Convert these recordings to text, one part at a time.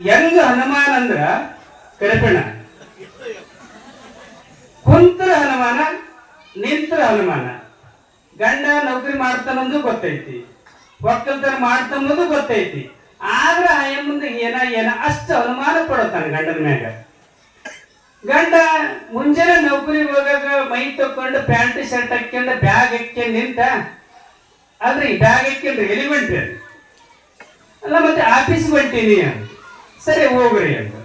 ಹೆಂಗ ಹನುಮಾನ ಅಂದ್ರ ಕರೆಪಣ ಕುಂತ್ರ ಹನುಮಾನ ನಿಂತ್ರ ಹನುಮಾನ. ಗಂಡ ನೌಕರಿ ಮಾಡ್ತಾನಂದು ಗೊತ್ತೈತಿ, ಒಕ್ಕಲ್ತನ ಮಾಡ್ತಾನದು ಗೊತ್ತೈತಿ. ಆದ್ರ ಆಯ ಮುಂದೆ ಏನ ಅಷ್ಟು ಅನುಮಾನ ಪಡತಾನ ಗಂಡನ ಮ್ಯಾಗ. ಗಂಡ ಮುಂಜಾನೆ ನೌಕರಿ ಹೋಗಾಗ ಮೈ ತಕೊಂಡು ಪ್ಯಾಂಟ್ ಶರ್ಟ್ ಹಾಕ್ಯಂಡ ಬ್ಯಾಗ್ ಹಾಕ್ಯಂಡ್ ನಿಂತ, ಅಲ್ರಿ ಬ್ಯಾಗ್ ಹಾಕ್ಯಂಡ್ರಿ ಎಲಿಮೆಂಟ್ರಿ ಅಲ್ಲ, ಮತ್ತೆ ಆಫೀಸ್ಗೆ ಹೊಂಟೀನಿ ಸರಿ ಹೋಗ್ರಿ ಅಂತ.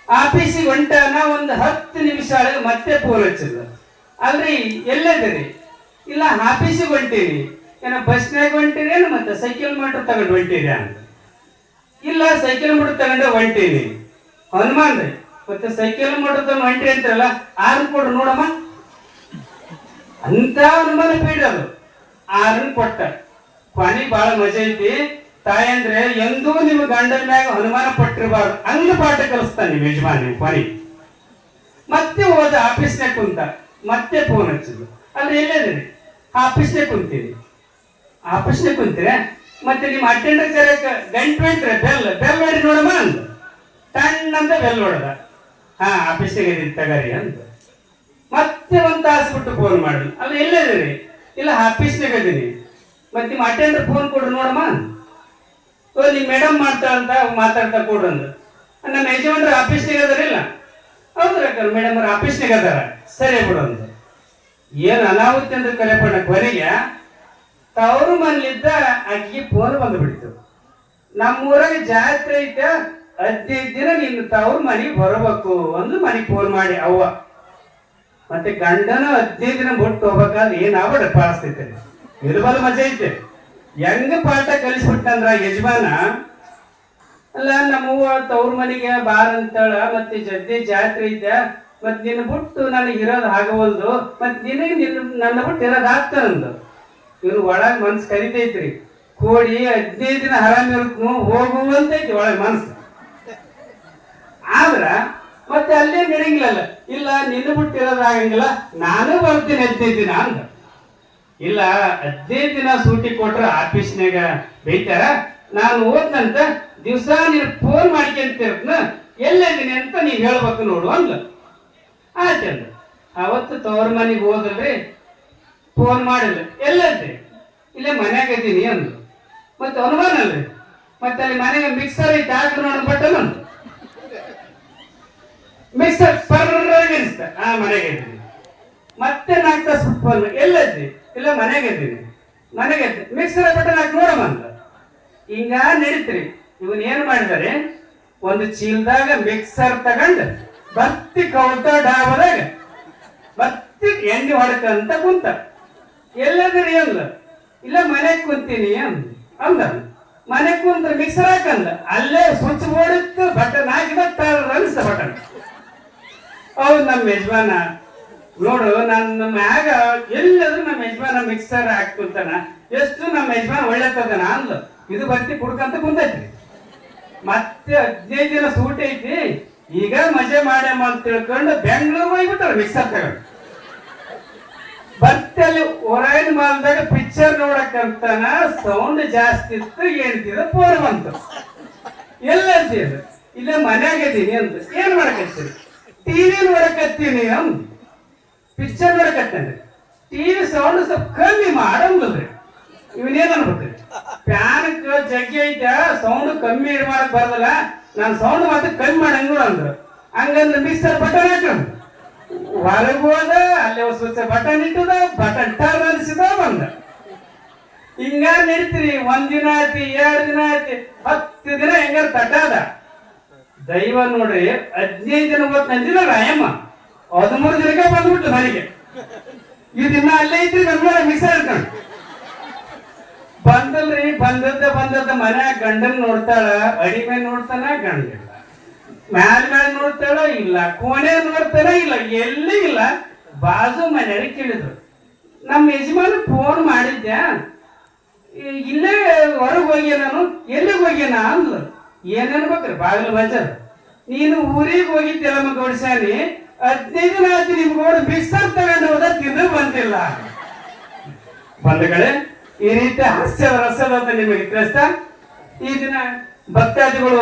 ಆಫೀಸಿಗೆ ಹೊಂಟಾನ ಒಂದು 10 ನಿಮಿಷ ಒಳಗೆ ಮತ್ತೆ ಫೋನ್ ಹಚ್ಚಿಲ್ಲ. ಅಲ್ರಿ ಎಲ್ಲದಿರಿ? ಇಲ್ಲ ಆಫೀಸಿಗೆ ಹೊಂಟೀನಿ. ಏನೋ ಬಸ್ನಾಗ ಹೊಂಟೀರಿ ಏನು ಮತ್ತೆ ಸೈಕಲ್ ಮೋಟರ್ ತಗೊಂಡು ಹೊಂಟೀರಿ ಅಂತ. ಇಲ್ಲ ಸೈಕಲ್ ಮೋಟರ್ ತಗೊಂಡು ಹೊಂಟೀನಿ. ಹನುಮಾನ್ ರೀ, ಮತ್ತೆ ಸೈಕಲ್ ಮೋಟರ್ ತಗೊಂಡು ಹೊಂಟಿ ಅಂತಾರಲ್ಲ, ಆರನ್ ಕೊಡ್ರಿ ನೋಡಮ್ಮ ಅಂತ ಹನುಮಾನ ಪೀಡದು. ಆರನ್ ಕೊಟ್ಟ. ಕೊನೆಗೆ ಬಹಳ ಮಜಾ ಐತಿ. ತಾಯಿ ಅಂದ್ರೆ ಎಂದೂ ನಿಮ್ಮ ಗಂಡನ ಮ್ಯಾಗ ಅನುಮಾನ ಪಟ್ಟಿರಬಾರ್ದು ಹಂಗ ಪಾಠ ಕಲಿಸ್ತಾನೆ ನಿಮ್ಮ ಯಜಮಾನ್. ನೀವು ಕೊನೆ ಮತ್ತೆ ಹೋದ ಆಫೀಸ್ನಾಗ ಕುಂತ, ಮತ್ತೆ ಫೋನ್ ಹಚ್ಚಿದ್ರು. ಅಲ್ಲಿ ಎಲ್ಲೇದ್ರಿ? ಆಫೀಸ್ನಾಗ ಕುಂತೀರಿ. ಆಫೀಸ್ನಾಗ ಕುಂತೀರ ಮತ್ತೆ ನಿಮ್ಮ ಅಟೆಂಡರ್ ಕರೆಯಕ ಗಂಟು ಹೊಂಟ್ರೆ ಬೆಲ್ ಹೊಡಿ ನೋಡಮ್ಮ ಅಂದ. ತಣ್ಣಂತ ಬೆಲ್ ಹೊಡೆದ. ಹಾ ಆಫೀಸ್ನಾಗ ಇದೀನಿ ತಗರಿ ಅಂತ. ಮತ್ತೆ ಒಂದು ತಾಸು ಬಿಟ್ಟು ಫೋನ್ ಮಾಡಿದ್ರು. ಅಲ್ಲಿ ಎಲ್ಲೇದ್ರಿ? ಇಲ್ಲ ಆಫೀಸ್ನಾಗ ಇದೀನಿ. ಮತ್ತೆ ನಿಮ್ಮ ಅಟೆಂಡರ್ ಫೋನ್ ಕೊಡ್ರಿ ನೋಡಮ್ಮ. ನಿಮ್ ಮೇಡಮ್ ಮಾಡ್ತಾರಂತ ಮಾತಾಡ್ತಾ ಕೊಡ್ರಿ ಅಂದ್ರು. ನಮ್ಮ ಯಜಮಾನ್ರ ಆಫೀಸ್ನಾಗ ಅದಾರಿಲ್ಲ? ಹೌದ್ರ ಮೇಡಮ್ ಅವ್ರ ಆಫೀಸ್ನಾಗ ಅದಾರ, ಸರಿ ಬಿಡು ಅಂದ. ಏನ್ ಅನಾಹುತಿ ಅಂತ ಕರೆಪಣ್ಣ ಕೊನೆಗೆ ತವರು ಮನೇಲಿದ್ದ ಆಕೆಗೆ ಫೋನ್ ಬಂದ್ಬಿಡ್ತು. ನಮ್ಮೂರಾಗ ಜಾತ್ರೆ ಐತೆ, 15 ದಿನ ನಿನ್ನ ತವ್ರ ಮನೆಗೆ ಬರಬೇಕು ಒಂದು ಮನೆಗೆ ಫೋನ್ ಮಾಡಿ ಅವ್ವ. ಮತ್ತೆ ಗಂಡನ 15 ದಿನ ಬಿಟ್ಟು ಹೋಗ್ಬೇಕಾದ್ರೆ ಏನ್ ಆಗ್ಬಿಡ ಪಾಲಿಸ್ತೈತೆ. ಇರ್ಬಲ್ ಮಜಾ ಐತೆ. ಹೆಂಗ ಪಾಠ ಕಲಿಸ್ಬಿಟ್ಟಂದ್ರ ಯಜಮಾನ, ಅಲ್ಲ ನಮ್ಮವ್ವ ತವ್ರ ಮನೆಗೆ ಬಾರ ಅಂತಾಳ, ಮತ್ತೆ ಜದ್ದಿ ಜಾತ್ರೆ ಐತೆ, ಮತ್ ನಿನ್ನ ಬಿಟ್ಟು ನನಗೆ ಇರೋದು ಆಗವಲ್ದು, ಮತ್ ನಿನಗೆ ನನ್ನ ಬಿಟ್ಟು ಇರೋದು ಆಗ್ತಾನಂದು. ಇವ್ರು ಒಳಗ್ ಮನ್ಸು ಕರಿತೈತ್ರಿ. ಕೋಡಿ 15 ದಿನ ಆರಾಮ ಇರುತ್ತ ಹೋಗುವಂತೈತಿ ಒಳಗ್ ಮನ್ಸು. ಆದ್ರ ಮತ್ತೆ ಅಲ್ಲೇ ನಡೆಯಂಗಿಲ್ಲ. ಇಲ್ಲ ನಿನ್ನ ಬಿಟ್ಟು ಇರೋದು ಆಗಂಗಿಲ್ಲ, ನಾನು ಬರ್ತೀನಿ 15 ದಿನ ಅಂದ. ಇಲ್ಲ 15 ದಿನ ಸೂಟಿ ಕೊಟ್ರ ಆಫೀಸ್ನಾಗ ಬೈತಾರ, ನಾನು ಓದ್ನಂತ ದಿವ್ಸ ನೀನು ಫೋನ್ ಮಾಡ್ಕೊಂತಿರ್ತನ, ಎಲ್ಲಿದ್ದೀನಿ ಅಂತ ನೀವ್ ಹೇಳ್ಬೇಕು ನೋಡು ಅಂದ. ಆಯ್ತಂದ. ಅವತ್ತು ತವ್ರ ಮನೆಗೆ ಹೋದ್ರಿ, ಫೋನ್ ಮಾಡಿಲ್ಲ. ಎಲ್ಲದ್ರಿ? ಇಲ್ಲೇ ಮನ್ಯಾಗ ಇದ್ದೀನಿ ಅಂದ್ರು. ಮತ್ತೆ ಅನುಮಾನ ಅಲ್ರಿ? ಮತ್ತೆ ಅಲ್ಲಿ ಮನೆಗೆ ಮಿಕ್ಸರ್ ಐತಿ ಹಾಕಿ ನೋಡ ಬಟ್ಟಲ್ಲ ಅಂದ್ರು. ಮಿಕ್ಸರ್ ಪರ್ರಗಿಸ್ತ, ಮನೆಗೆ ಇದ್ದೀನಿ. ಮತ್ತೆ 4 ತಾಸು ಫೋನ್, ಎಲ್ಲದ್ರಿ? ಇಲ್ಲ ಮನೆಗೆ ಇದ್ದೀನಿ. ಮನೆಗೆ ಮಿಕ್ಸರ್ ಬಟನ್ ಹಾಕಿ ನೋಡಮ್ಮ ಅಂತ. ಹಿಂಗ ನಡೀತ್ರಿ. ಇವನ್ ಏನ್ ಮಾಡಿದಾರೆ, ಒಂದು ಚೀಲದಾಗ ಮಿಕ್ಸರ್ ತಗೊಂಡು ಬತ್ತಿ ಕೌತ ಡಾಬದಾಗ ಬತ್ತಿ ಎಣ್ಣೆ ಹೊಡಕಂತ ಕುಂತ. ಎಲ್ಲದ್ರಿ ಅಂದ. ಇಲ್ಲ ಮನೆಗ್ ಕುಂತೀನಿ ಅಂದ. ಮನೆಗ್ ಕುಂತ ಮಿಕ್ಸರ್ ಹಾಕಂದ. ಅಲ್ಲೇ ಸ್ವಿಚ್ ಬೋರ್ಡ್ ಇತ್ತು, ಬಟನ್ ಹಾಕಿದ ಅನ್ಸ್ತ ಬಟನ್. ಹೌದು ನಮ್ಮ ಯಜಮಾನ ನೋಡು, ನನ್ನ ಮ್ಯಾಗ ಎಲ್ಲಾದ್ರೂ ನಮ್ಮ ಯಜಮಾನ ಮಿಕ್ಸರ್ ಹಾಕ್ತಾನ, ಎಷ್ಟು ನಮ್ಮ ಯಜಮಾನ ಒಳ್ಳೆತದನ ಅಂದ್ಲು. ಇದು ಬರ್ತಿ ಕುಡ್ಕಂತ ಕುಂತೈತ್ರಿ. ಮತ್ತೆ 15 ದಿನ ಸೂಟ್ ಐತಿ, ಈಗ ಮಜಾ ಮಾಡ್ಯಮ್ಮ ಅಂತ ತಿಳ್ಕೊಂಡು ಬೆಂಗಳೂರು ಹೋಗ್ಬಿಟ್ಟಾರ ಮಿಕ್ಸರ್ ತಗೊಂಡು. ಬರ್ತಿ ಅಲ್ಲಿ ಹೊರಗಿನ ಮಾಲ್ದಾಗ ಪಿಕ್ಚರ್ ನೋಡಕ್ಕಂತಾನ, ಸೌಂಡ್ ಜಾಸ್ತಿ ಇತ್ತು, ಹೇಳ್ತಿದ ಫೋನ್ ಬಂತು. ಎಲ್ಲಂತೀರಿ? ಇಲ್ಲೇ ಮನ್ಯಾಗ ಇದೀನಿ ಅಂತ. ಏನ್ ಮಾಡಕತ್ತೀರಿ? ಟಿವಿ ನೋಡಕತ್ತೀನಿ ಅಂದ್. ಪಿಕ್ಚರ್ ನೋಡಕತ್ತೇನ್ರಿ. ಟಿವಿ ಸೌಂಡ್ ಸ್ವಲ್ಪ ಕಮ್ಮಿ ಮಾಡಂದ್ರಿ. ಇವನೇನ್ ಅನ್ಬೇಕ್ರಿ? ಫ್ಯಾನ್ ಜಗ್ಗಿ ಐತೆ, ಸೌಂಡ್ ಕಮ್ಮಿ ಮಾಡಕ್ ಬರದಲ್ಲ, ನಾನು ಸೌಂಡ್ ಮಾತ್ರ ಕಮ್ಮಿ ಮಾಡಂಗ ಅಂದ್ರು. ಹಂಗಂದ್ರೆ ಮಿಕ್ಸರ್ ಬಟನ್ ಹಾಕಂದ್. ಹೊರಗೆ ಹೋದ, ಅಲ್ಲಿ ಸ್ವಿಚ್ ಬಟನ್ ಇಟ್ಟದ, ಬಟನ್ ಟರ್ ಅನ್ಸಿದ ಬಂದ. ಹಿಂಗ ನಡೀತೀರಿ. 1 ದಿನ ಆಯ್ತು, 2 ದಿನ ಆಯ್ತು, 10 ದಿನ ಹೆಂಗಾರ ತಟ್ಟಾದ. ದೈವ ನೋಡ್ರಿ, 15 ದಿನ ಹೋದ್ ನಂದಿನ ರಾಯಮ್ಮ 13 ದಿನಕ್ಕೆ ಬಂದ್ಬಿಟ್ಟು ಮನೆಗೆ. ಈ ದಿನ ಅಲ್ಲೇ ಐತ್ರಿ ಬೆಂಗಳೂರ ಮಿಕ್ಸರ್ ಇಟ್ಕೊಂಡು ಬಂದಲ್ರಿ. ಬಂದದ್ದ ಮನ್ಯಾಗ ಗಂಡನ್ ನೋಡ್ತಾಳ, ಅಡಿಮೆ ನೋಡ್ತಾನ ಗಂಡಿಲ್ಲ, ಮ್ಯಾಲ ನೋಡ್ತಾಳ ಇಲ್ಲ, ಕೋಣೆ ನೋಡ್ತಾನ ಇಲ್ಲ, ಎಲ್ಲಿ ಇಲ್ಲ. ಬಾಜು ಮನೆಯವ್ರಿಗೆ ಕೇಳಿದ್ರು, ನಮ್ಮ ಯಜಮಾನ ಫೋನ್ ಮಾಡಿದ್ದೆ, ಇಲ್ಲೇ ಹೊರಗೆ ಹೋಗ್ಯ, ನಾನು ಎಲ್ಲಿಗೆ ಹೋಗ್ಯನ ಅಂದ್ಲು. ಏನ್ ಅನ್ಬೇಕ್ರಿ? ಬಾಗಿಲು ಬಜಾರ್. ನೀನು ಊರಿಗೆ ಹೋಗಿದ್ದೆಲ್ಲ ಗೌಡ್ಸಾನಿ, 15 ದಿನ ಆಯ್ತು ನಿಮ್ಗೋಡು ಮಿಕ್ಸರ್ ತಗೊಂಡು ಹೋದ, ತಿಂದು ಬಂದಿಲ್ಲ. ಬಂಧುಗಳೇ, ಈ ರೀತಿ ಹಾಸ್ಯದ ರಸದ ನಿಮಗೆ ತಿಳಿಸ್ತಾ ಈ ದಿನ ಭಕ್ತಾದಿಗಳು